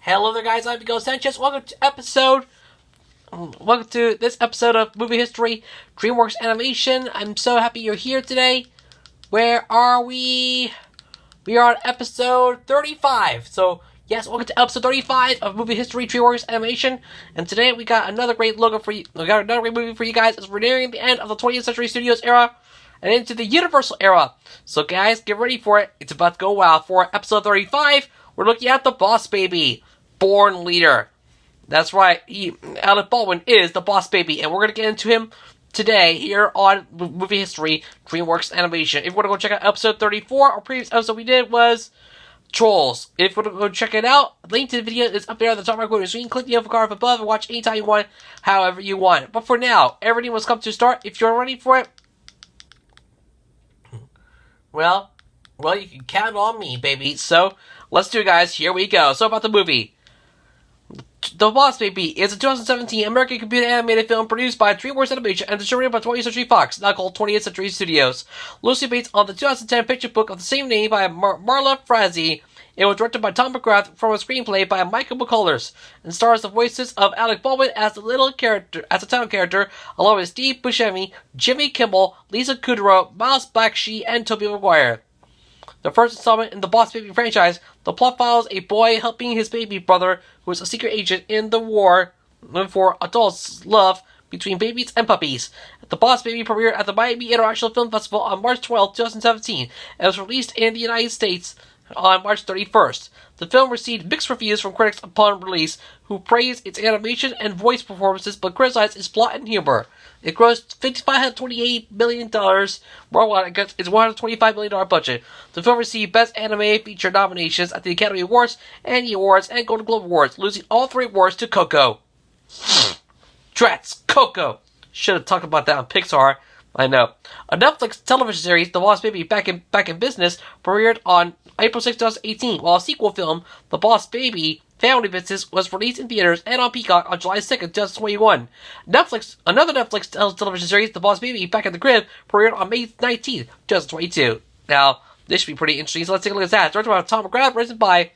Hello there, guys. I'm Miguel Sanchez. Welcome to this episode of Movie History, DreamWorks Animation. I'm so happy you're here today. Where are we? We are on episode 35. So, yes, welcome to episode 35 of Movie History, DreamWorks Animation. And today we got another great logo for you. We got another great movie for you guys as we're nearing the end of the 20th Century Studios era and into the Universal era. So, guys, get ready for it. It's about to go wild. For episode 35, we're looking at the Boss Baby. Born leader. That's right, Alec Baldwin is the Boss Baby, and we're going to get into him today here on Movie History, DreamWorks Animation. If you want to go check out episode 34, our previous episode we did was Trolls. If you want to go check it out, the link to the video is up there at the top right corner, so you can click the info card above and watch anytime you want, however you want. But for now, everything must come to a start. If you're ready for it, well, you can count on me, baby. So, let's do it, guys. Here we go. So, about the movie. The Boss Baby is a 2017 American computer animated film produced by DreamWorks Animation and distributed by 20th Century Fox, now called 20th Century Studios. Loosely based on the 2010 picture book of the same name by Marla Frazee, it was directed by Tom McGrath from a screenplay by Michael McCullers, and stars the voices of Alec Baldwin as the title character, along with Steve Buscemi, Jimmy Kimmel, Lisa Kudrow, Miles Bakshi, and Tobey Maguire. The first installment in the Boss Baby franchise, the plot follows a boy helping his baby brother, who is a secret agent in the war for adults' love between babies and puppies. The Boss Baby premiered at the Miami International Film Festival on March 12, 2017, and was released in the United States on March 31st. The film received mixed reviews from critics upon release, who praised its animation and voice performances but criticized its plot and humor. It grossed $528 million worldwide against its $125 million budget. The film received Best Anime Feature nominations at the Academy Awards, Annie Awards, and Golden Globe Awards, losing all 3 awards to Coco. Drats, Coco! Should have talked about that on Pixar. I know. A Netflix television series, The Boss Baby Back in Business, premiered on April 6, 2018, while a sequel film, The Boss Baby Family Business, was released in theaters and on Peacock on July 2nd, 2021. Another Netflix television series, The Boss Baby Back in the Crib, premiered on May 19th, 2022. Now, this should be pretty interesting, so let's take a look at that. Directed by Tom McGrath, written by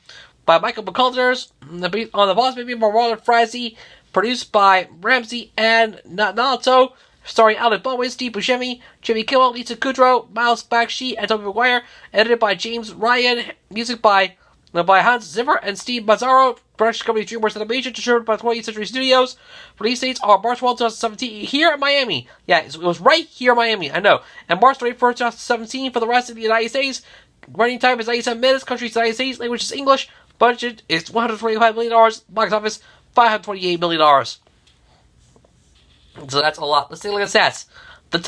Michael McCullers, on The Boss Baby by Marla Frazee, produced by Ramsey and Nato, starring Alec Baldwin, Steve Buscemi, Jimmy Kimmel, Lisa Kudrow, Miles Bakshi, and Tobey Maguire. Edited by James Ryan. Music by Hans Zimmer and Steve Mazzaro. Production company DreamWorks Animation, distributed by 20th Century Studios. Release dates are March 12, 2017, here in Miami. Yeah, it was right here in Miami, I know. And March 31st, 2017 for the rest of the United States. Running time is 97 minutes. Country is United States. Language is English. Budget is $125 million. Box office, $528 million. So that's a lot. Let's take a look at stats. Tim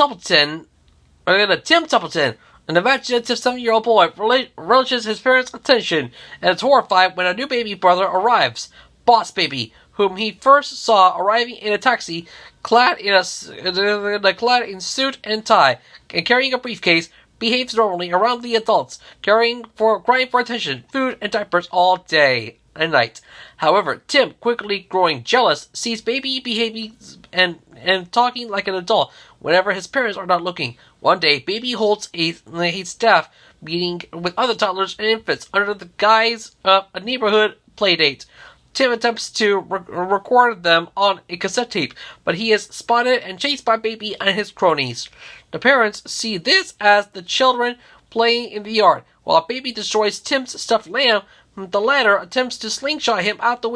Templeton, an imaginative 7-year-old boy, relishes his parents' attention and is horrified when a new baby brother arrives. Boss Baby, whom he first saw arriving in a taxi, clad in suit and tie, and carrying a briefcase, behaves normally around the adults, crying for attention, food, and diapers all day and night. However, Tim, quickly growing jealous, sees Baby behaving and talking like an adult whenever his parents are not looking. One day, Baby holds a staff meeting with other toddlers and infants under the guise of a neighborhood playdate. Tim attempts to record them on a cassette tape, but he is spotted and chased by Baby and his cronies. The parents see this as the children playing in the yard. While Baby destroys Tim's stuffed lamb, the latter attempts to slingshot him out a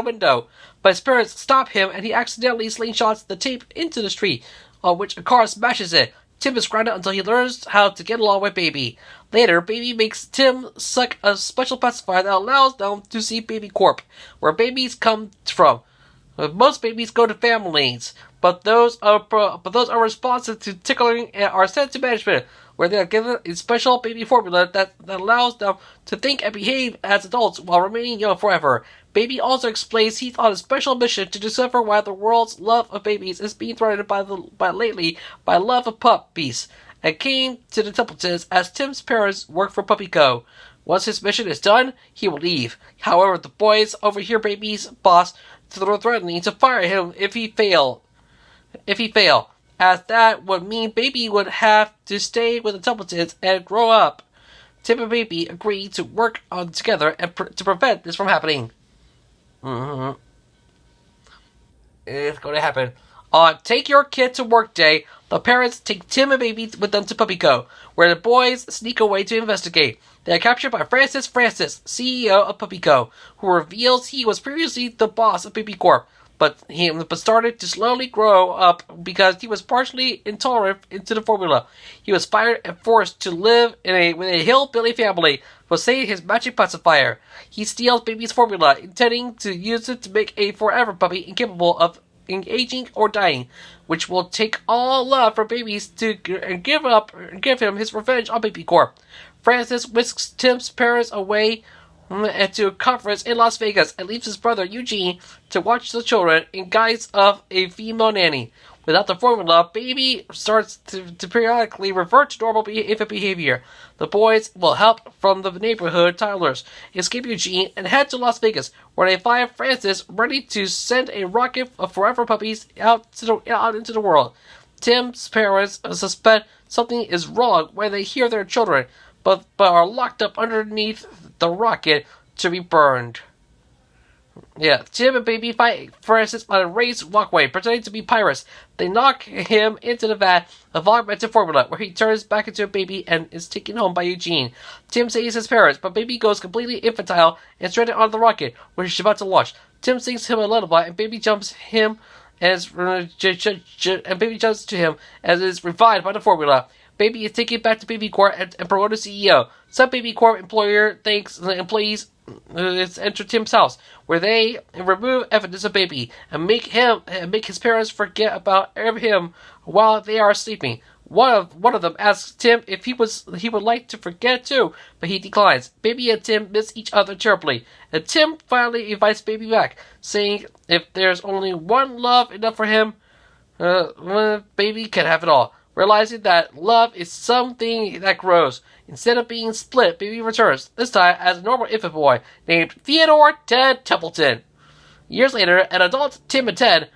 window, but his parents stop him and he accidentally slingshots the tape into the street, on which a car smashes it. Tim is grounded until he learns how to get along with Baby. Later, Baby makes Tim suck a special pacifier that allows them to see Baby Corp, where babies come from. Most babies go to families, but those are responsive to tickling are sent to management, where they are given a special baby formula that allows them to think and behave as adults while remaining young forever. Baby also explains he's on a special mission to discover why the world's love of babies is being threatened by love of puppies, and came to the Templetons as Tim's parents work for Puppy Co. Once his mission is done, he will leave. However, the boys overhear Baby's boss threatening to fire him if he fails. if he failed, as that would mean Baby would have to stay with the Templetons and grow up. Tim and Baby agreed to work on together and to prevent this from happening. It's going to happen. On Take Your Kid to Work Day, the parents take Tim and Baby with them to Puppy Co., where the boys sneak away to investigate. They are captured by Francis, CEO of Puppy Co., who reveals he was previously the boss of Baby Corp, but started to slowly grow up because he was partially intolerant into the formula. He was fired and forced to live with a hillbilly family for saying his magic pacifier. He steals Baby's formula, intending to use it to make a forever puppy incapable of aging or dying, which will take all love for babies to give him his revenge on Baby Corp. Francis whisks Tim's parents away to a conference in Las Vegas and leaves his brother Eugene to watch the children in guise of a female nanny. Without the formula, Baby starts to periodically revert to normal behavior. The boys will help from the neighborhood toddlers escape Eugene and head to Las Vegas, where they find Francis ready to send a rocket of forever puppies out into the world. Tim's parents suspect something is wrong when they hear their children, but are locked up underneath the rocket to be burned. Yeah, Tim and Baby fight Francis on a raised walkway, pretending to be pirates. They knock him into the vat of augmented formula, where he turns back into a baby and is taken home by Eugene. Tim saves his parents, but Baby goes completely infantile and stranded on the rocket, where he's about to launch. Tim sings him a lullaby, and Baby jumps him as Baby jumps to him as is revived by the formula. Baby is taken back to Baby Corp and promoted CEO. Some Baby Corp employer thanks the employees enter Tim's house, where they remove evidence of Baby and make his parents forget about him while they are sleeping. One of them asks Tim if he would like to forget too, but he declines. Baby and Tim miss each other terribly, and Tim finally invites Baby back, saying if there's only one love enough for him, Baby can have it all. Realizing that love is something that grows. Instead of being split, Baby returns, this time as a normal infant boy named Theodore Ted Templeton. Years later, an adult Tim and Ted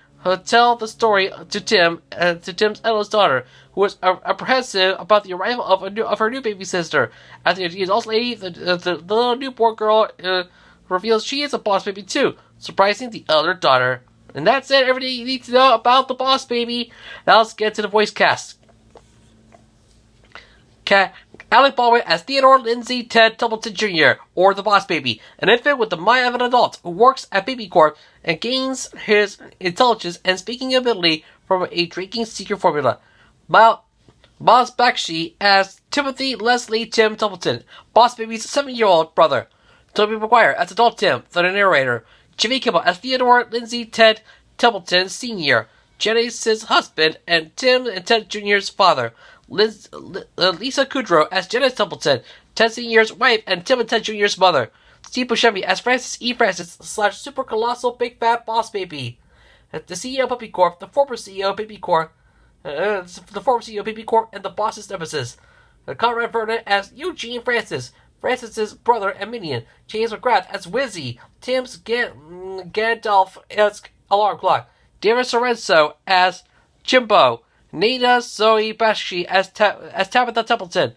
tell the story to Tim's eldest daughter, who is apprehensive about the arrival of her new baby sister. After the adult lady, the little newborn girl reveals she is a boss baby too, surprising the elder daughter. And that's it, everything you need to know about the Boss Baby. Now let's get to the voice cast. Alec Baldwin as Theodore Lindsay Ted Templeton Jr., or the Boss Baby, an infant with the mind of an adult who works at Baby Corp and gains his intelligence and speaking ability from a drinking secret formula. Miles Bakshi as Timothy Leslie Tim Templeton, Boss Baby's 7-year-old brother. Tobey Maguire as adult Tim, the narrator. Jimmy Kimmel as Theodore Lindsay Ted Templeton Sr., Janice's husband and Tim and Ted Jr.'s father. Lisa Kudrow as Janice Templeton, Ted Sr.'s wife and Tim and Ted Jr.'s mother. Steve Buscemi as Francis E. Francis / Super Colossal Big Fat Boss Baby. The CEO of Puppy Corp, the former CEO of Baby Corp, and the boss's nemesis. Conrad Vernon as Eugene Francis, Francis's brother and minion. James McGrath as Wizzy, Tim's Gandalf-esque alarm clock. David Sorenso as Jimbo. Nina Zoe Bakshi as Tabitha Templeton,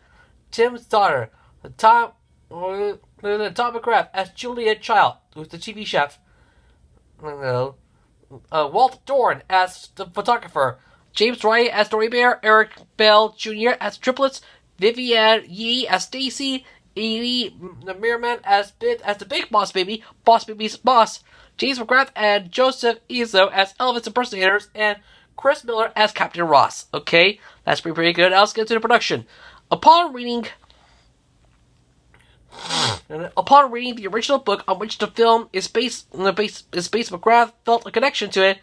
Tim's daughter. Tom McGrath as Julia Child, who's the TV chef. Walt Dorn as the photographer. James Wright as Dory Bear. Eric Bell Jr. as Triplets. Vivian Yee as Stacy. Edie Merriman as the Big Boss Baby, Boss Baby's boss. James McGrath and Joseph Izzo as Elvis impersonators, and Chris Miller as Captain Ross. Okay, that's pretty good. Now let's get to the production. Upon reading the original book on which the film is based, McGrath felt a connection to it,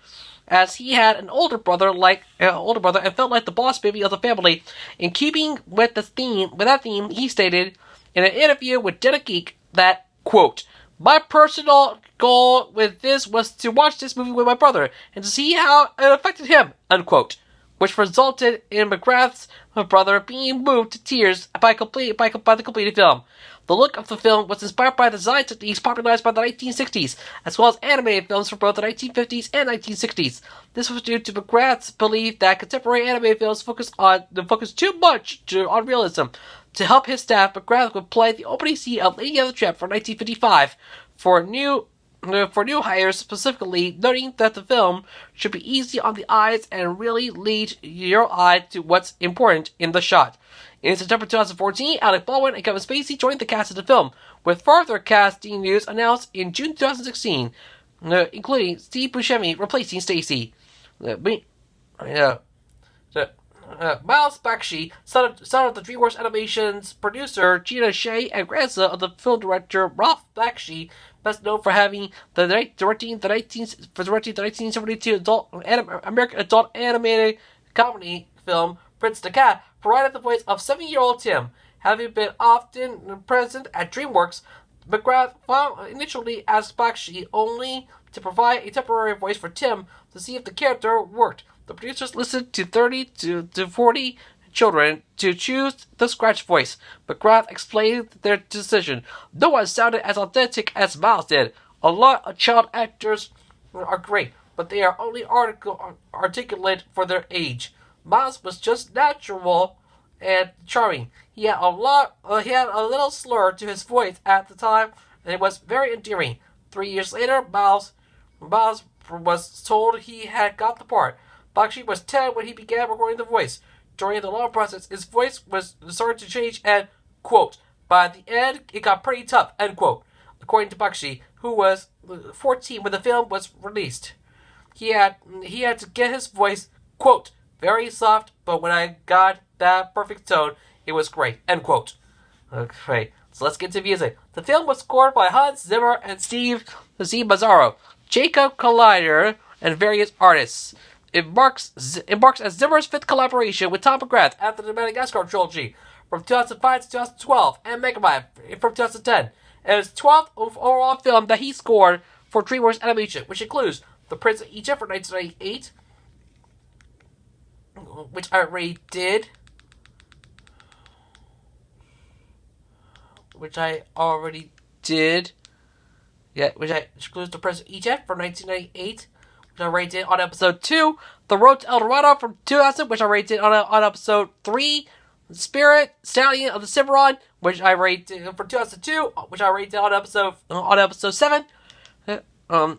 as he had an older brother and felt like the boss baby of the family. In keeping with that theme, he stated in an interview with Dead Geek that, quote, "My personal goal with this was to watch this movie with my brother and to see how it affected him," unquote. which resulted in McGrath's brother being moved to tears by the completed film. The look of the film was inspired by the design techniques popularized by the 1960s, as well as animated films from both the 1950s and 1960s. This was due to McGrath's belief that contemporary animated films focus too much on realism. To help his staff, McGrath would play the opening scene of Lady of the Tramp from 1955 for new hires, specifically noting that the film should be easy on the eyes and really lead your eye to what's important in the shot. In September 2014, Alec Baldwin and Kevin Spacey joined the cast of the film, with further casting news announced in June 2016, including Steve Buscemi replacing Stacey. Miles Bakshi, son of the DreamWorks Animation's producer Gina Shea and grandson of the film director Ralph Bakshi, best known for directing the 1972 American adult animated comedy film Prince the Cat, provided the voice of 7-year-old Tim. Having been often present at DreamWorks, McGrath initially asked Bakshi only to provide a temporary voice for Tim to see if the character worked. The producers listened to 30 to 40 children to choose the scratch voice. McGrath explained their decision. No one sounded as authentic as Miles did. A lot of child actors are great, but they are only articulate for their age. Miles was just natural and charming. He had a little slur to his voice at the time, and it was very endearing. 3 years later, Miles was told he had got the part. Bakshi was 10 when he began recording the voice. During the long process, his voice was starting to change, and, quote, by the end, it got pretty tough, end quote. According to Bakshi, who was 14 when the film was released. He had to get his voice, quote, very soft, but when I got that perfect tone, it was great, end quote. Okay, so let's get to music. The film was scored by Hans Zimmer and Steve Mazzaro, Jacob Collider, and various artists. It marks as Zimmer's 5th collaboration with Tom McGrath after the Madagascar trilogy from 2005 to 2012 and Megamind from 2010. And his 12th overall film that he scored for DreamWorks Animation, which includes The Prince of Egypt from 1998, which I already did. Yeah, which includes The Prince of Egypt from 1998. Which I rated on episode 2, The Road to El Dorado from 2000, which I rated on episode 3, Spirit, Stallion of the Cimarron, which I rated for 2002, which I rated on episode 7,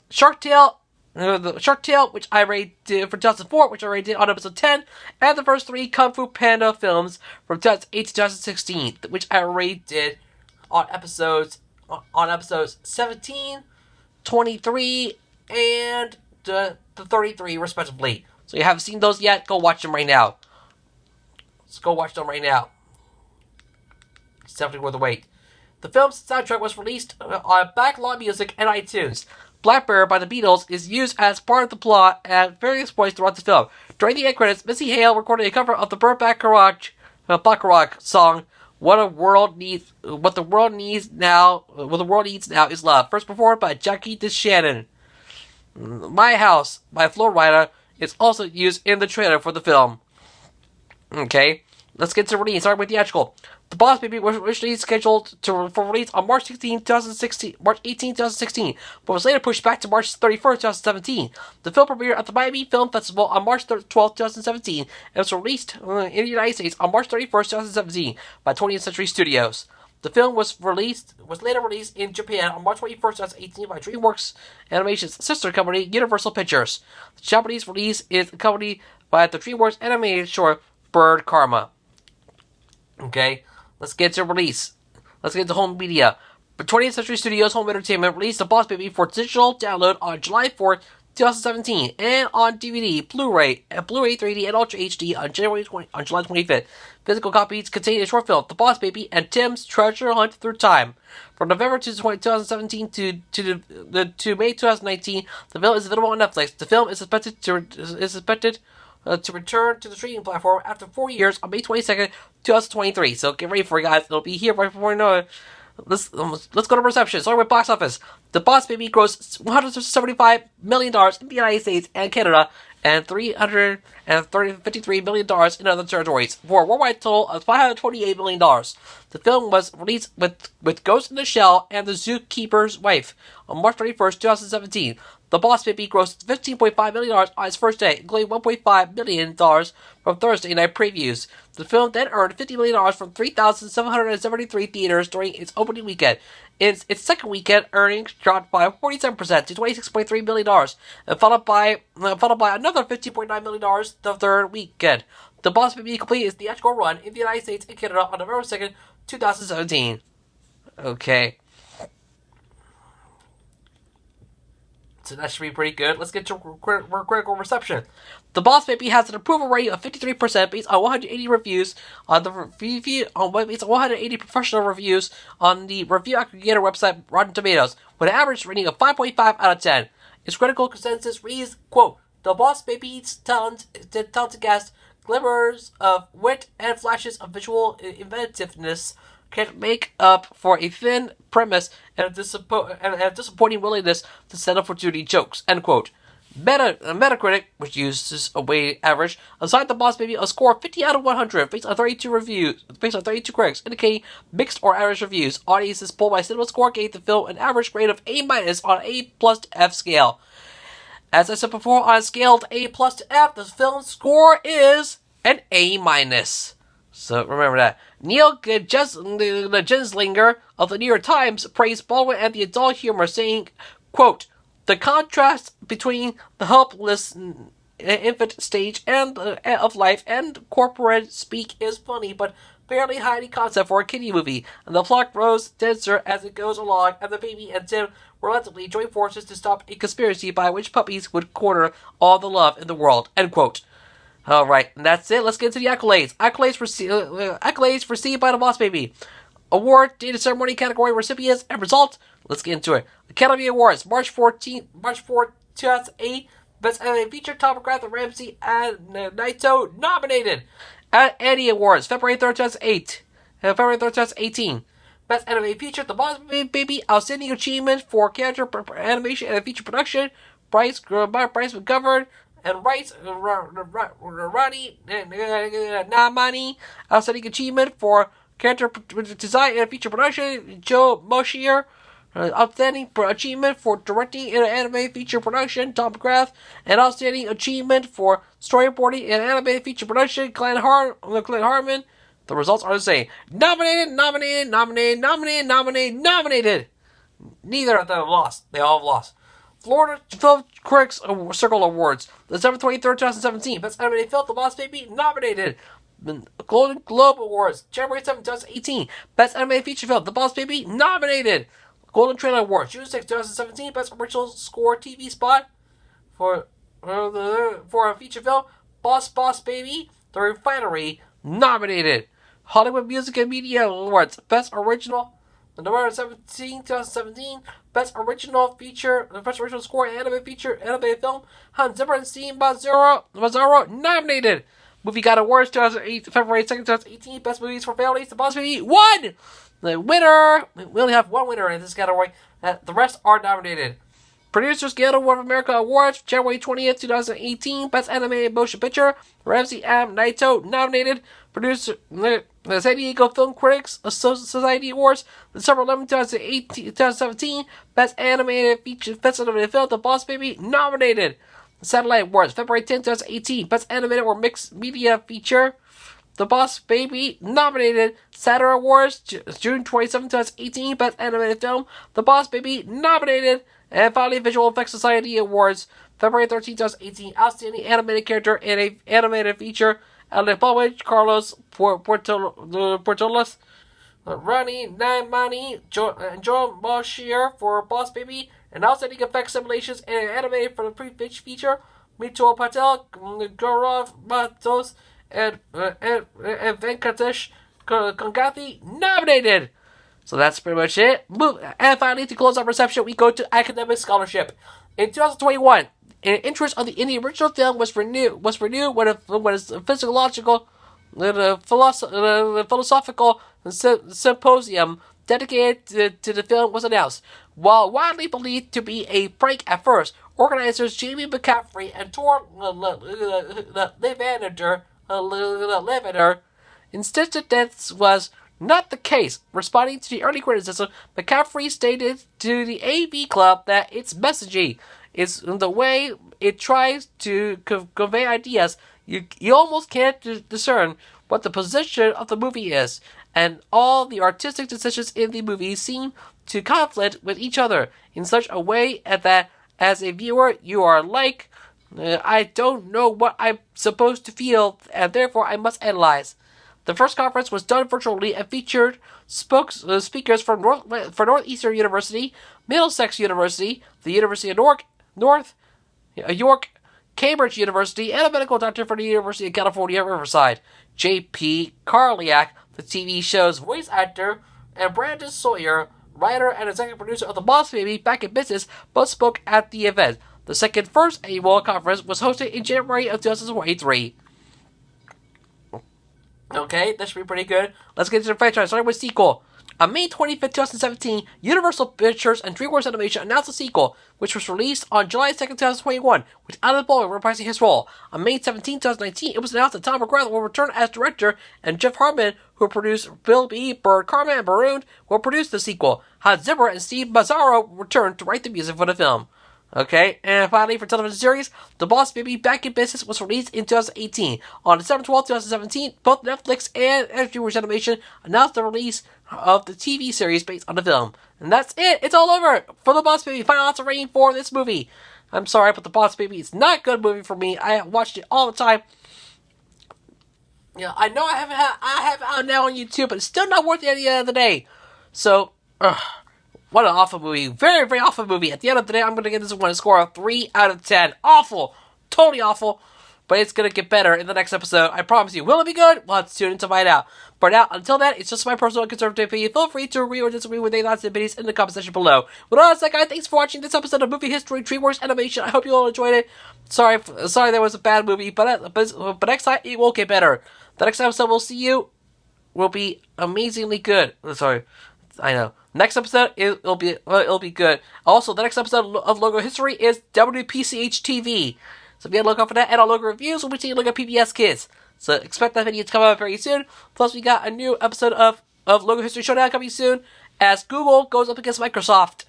Shark Tale, which I rated for 2004, which I rated on episode 10, and the first 3 Kung Fu Panda films from 2008 to 2016, which I rated on episodes 17, 23, and the 33, respectively. So you haven't seen those yet? Go watch them right now. Let's go watch them right now. It's definitely worth the wait. The film's soundtrack was released on Backlot Music and iTunes. Blackbird by the Beatles is used as part of the plot at various points throughout the film. During the end credits, Missy Hale recorded a cover of the Burt Bacharach song What the world needs now is love, first performed by Jackie DeShannon. My House by Flo Rida is also used in the trailer for the film. Okay, let's get to release. Starting with Theatrical. The Boss Baby was originally scheduled for release on March 18, 2016, but was later pushed back to March 31st, 2017. The film premiered at the Miami Film Festival on March 12, 2017, and was released in the United States on March 31st, 2017 by 20th Century Studios. The film was later released in Japan on March 21st, 2018 by DreamWorks Animation's sister company, Universal Pictures. The Japanese release is accompanied by the DreamWorks animated short, Bird Karma. Okay, let's get to release. Let's get to home media. 20th Century Studios Home Entertainment released The Boss Baby for digital download on July 4th, 2017, and on DVD, Blu-ray, 3D, and Ultra HD on July 25th. Physical copies contain a short film, The Boss Baby and Tim's Treasure Hunt Through Time. From November 2017 to May 2019, the film is available on Netflix. The film is expected to return to the streaming platform after 4 years on May 22nd, 2023. So get ready for it, guys. It'll be here right before you know it. Let's go to reception. Starting with box office. The Boss Baby grossed $175 million in the United States and Canada and $353 million in other territories, for a worldwide total of $528 million. The film was released with Ghost in the Shell and The Zookeeper's Wife on March 31st, 2017. The Boss Baby grossed $15.5 million on its first day, including $1.5 million from Thursday night previews. The film then earned $50 million from 3,773 theaters during its opening weekend. In its second weekend, earnings dropped by 47% to $26.3 million, and followed by another $15.9 million the third weekend. The Boss Baby completed its theatrical run in the United States and Canada on November 2nd, 2017. Okay. So that should be pretty good. Let's get to critical reception. The Boss Baby has an approval rating of 53% based on 180 reviews on the based on 180 professional reviews on the review aggregator website Rotten Tomatoes, with an average rating of 5.5 out of 10. Its critical consensus reads, quote, "The Boss Baby's talented cast, glimmers of wit and flashes of visual inventiveness can make up for a thin premise and a disappointing willingness to settle for duty jokes," end quote. Metacritic, which uses a weighted average, assigned The Boss Baby a score of 50 out of 100 based on 32 critics, indicating mixed or average reviews. Audiences polled by CinemaScore gave the film an average grade of A- on A+ to F scale. As I said before, on a scale of A+ to F, the film's score is an A-. So remember that. Neil Genslinger of the New York Times praised Baldwin and the adult humor, saying, quote, "The contrast between the helpless infant stage of life and corporate speak is funny, but fairly highly concept for a kiddie movie, and the plot grows denser as it goes along, and the baby and Tim reluctantly join forces to stop a conspiracy by which puppies would corner all the love in the world," end quote. Alright, and that's it. Let's get into the accolades. Accolades received by The Boss Baby. Award, date of ceremony, category, recipients, and result. Let's get into it. Academy Awards, March 4, 2008. Best Animated Feature, Tom McGrath and Ramsey and Naito nominated. Annie Awards, February 3rd, 2018. Best Animated Feature, The Boss Baby, Outstanding Achievement for Character Animation and Feature Production, Bryce McGovern and Rice Ronnie Namani. Outstanding Achievement for Character Design and Feature Production, Joe Moshier. Outstanding Achievement for Directing in an Animated Feature Production, Tom McGrath. And Outstanding Achievement for Storyboarding in an Animated Feature Production, Glenn Harmon. The results are the same. Nominated. Neither of them lost. They all have lost. Florida Film Critics Circle Awards, December 23rd, 2017. Best Animated Film, The Boss Baby, nominated. Golden Globe Awards, January 7th, 2018. Best Animated Feature Film, The Boss Baby, nominated. Golden Trailer Awards, June 6th, 2017. Best Original Score TV Spot for a feature film, Boss Baby, The Refinery, nominated. Hollywood Music and Media Awards, Best Original, November 17, 2017. Best Original Score Animated Film, Hans Zimmer and Steve Mazzaro, nominated. Movie Guide Awards, February 2nd, 2018. Best Movies for Families, The Boss Baby, won! The winner, we only have one winner in this category. The rest are nominated. Producers Guild of America Awards, January 20th, 2018. Best Animated Motion Picture, Ramsey M. Naito, nominated. Producer, the San Diego Film Critics Society Awards, December 11th, 2017. Best Animated Film, The Boss Baby, nominated. Satellite Awards, February 10th, 2018. Best Animated or Mixed Media Feature, The Boss Baby, nominated. Saturn Awards, June 27th, 2018. Best Animated Film, The Boss Baby, nominated. And finally, Visual Effects Society Awards, February 13th, 2018. Outstanding Animated Character in an Animated Feature, Alec Baldwin, Carlos Portolas, Ronnie Naimani, Joe Moshier for Boss Baby, and Outstanding Effects Simulations in an Animated for the Pre-Pitch Feature, Mitul Patel, Gaurav Matos, and Venkatesh Kongathi, nominated. So that's pretty much it. And finally, to close our reception, we go to academic scholarship. In 2021, interest on the original film was renewed when a philosophical symposium dedicated to the film was announced. While widely believed to be a prank at first, organizers Jamie McCaffrey and Tor Levander insisted this was not the case. Responding to the early criticism, McCaffrey stated to the AV Club that its messaging is the way it tries to convey ideas. You almost can't discern what the position of the movie is, and all the artistic decisions in the movie seem to conflict with each other in such a way that, as a viewer, you are like, I don't know what I'm supposed to feel, and therefore I must analyze. The first conference was done virtually and featured speakers from Northeastern University, Middlesex University, the University of York, Cambridge University, and a medical doctor from the University of California, Riverside. J.P. Karliak, the TV show's voice actor, and Brandon Sawyer, writer and executive producer of The Boss Baby, Back in Business, both spoke at the event. The first annual conference was hosted in January of 2023. Okay, that should be pretty good. Let's get into the franchise, starting with sequel. On May 25th, 2017, Universal Pictures and DreamWorks Animation announced a sequel, which was released on July 2nd, 2021, with Alan Baldwin reprising his role. On May 17th, 2019, it was announced that Tom McGrath will return as director, and Jeff Hartman, who produced Bill B., Bird Karma, and Marooned, will produce the sequel. Hans Zimmer and Steve Mazzaro returned to write the music for the film. Okay, and finally for television series, The Boss Baby Back in Business was released in 2018. On December 12, 2017, both Netflix and DreamWorks Animation announced the release of the TV series based on the film. And that's it! It's all over for The Boss Baby. Final answer rating for this movie. I'm sorry, but The Boss Baby is not a good movie for me. I watched it all the time. Yeah, I know I have it out now on YouTube, but it's still not worth it at the end of the day. So, what an awful movie. Very, very awful movie. At the end of the day, I'm going to give this one a score of 3 out of 10. Awful. Totally awful. But it's going to get better in the next episode. I promise you. Will it be good? We'll have to tune in to find out. But now, until then, it's just my personal conservative opinion. Feel free to agree or disagree with any thoughts and opinions in the comment section below. With all that said, guys, thanks for watching this episode of Movie History DreamWorks Animation. I hope you all enjoyed it. Sorry there was a bad movie, but next time it will get better. The next episode we'll see you will be amazingly good. Sorry. I know. Next episode, it'll be good. Also, the next episode of Logo History is WPCH TV. So be on the lookout for that. And on Logo Reviews, we'll be taking a look at PBS Kids. So expect that video to come out very soon. Plus, we got a new episode of Logo History Showdown coming soon as Google goes up against Microsoft.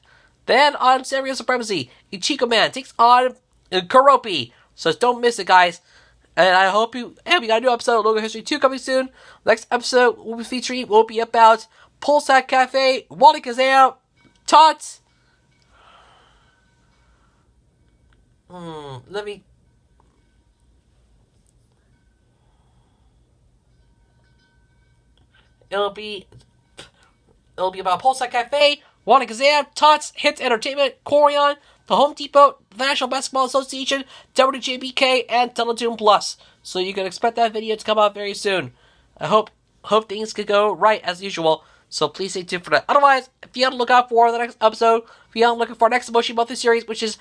Then on Stereo Supremacy, Ichigo Man takes on Kuropi. So don't miss it, guys. And I hope you... And we got a new episode of Logo History 2 coming soon. Next episode will be about Pulsat Cafe, Wally Kazam, Tots. Let me... It'll be about Pulsat Cafe, Wally Kazam, Tots, Hits Entertainment, Corian, the Home Depot, the National Basketball Association, WJBK, and Teletoon Plus. So you can expect that video to come out very soon. I hope things could go right as usual. So please stay tuned for that. Otherwise, if you're on the lookout for the next episode, if you're looking for our next Emotion Monthly series, which is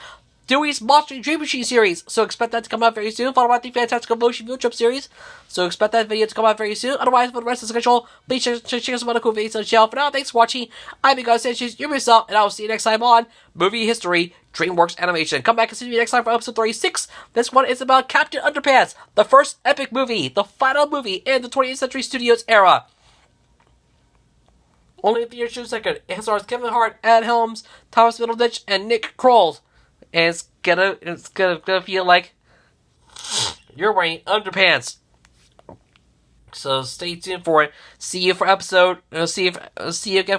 Dewey's Monster Dream Machine series. So expect that to come out very soon, followed by the Fantastical Motion Field Trip series. So expect that video to come out very soon. Otherwise, for the rest of the schedule, please check some other cool videos on the channel. For now, thanks for watching. I'm your guys, Sanchez, you're myself, and I will see you next time on Movie History DreamWorks Animation. Come back and see me next time for episode 36. This one is about Captain Underpants, the first epic movie, the final movie in the 20th Century Studios era. Only in theaters June 2nd. It stars Kevin Hart, Ed Helms, Thomas Middleditch, and Nick Kroll. And it's gonna feel like you're wearing underpants. So stay tuned for it. See you again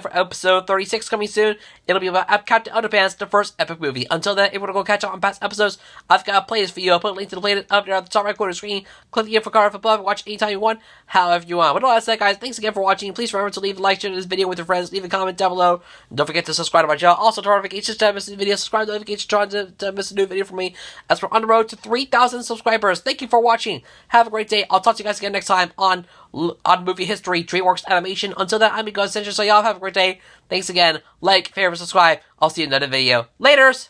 for episode 36 coming soon. It'll be about Captain Underpants, the first epic movie. Until then, if you want to go catch up on past episodes, I've got a playlist for you. I'll put a link to the playlist up there at the top right corner of the screen. Click the info card above and watch anytime you want, however you want. With all that said, guys, thanks again for watching. Please remember to leave a like, share this video with your friends, leave a comment down below. And don't forget to subscribe to my channel. Also, turn on notifications to miss a video. Subscribe to the notifications to miss a new video from me. As we're on the road to 3,000 subscribers. Thank you for watching. Have a great day. I'll talk to you guys again next time on Movie History DreamWorks Animation. Until then, I'm your guys, Sanchez, so y'all have a great day. Thanks again. Like, favorite, subscribe. I'll see you in another video. Laters!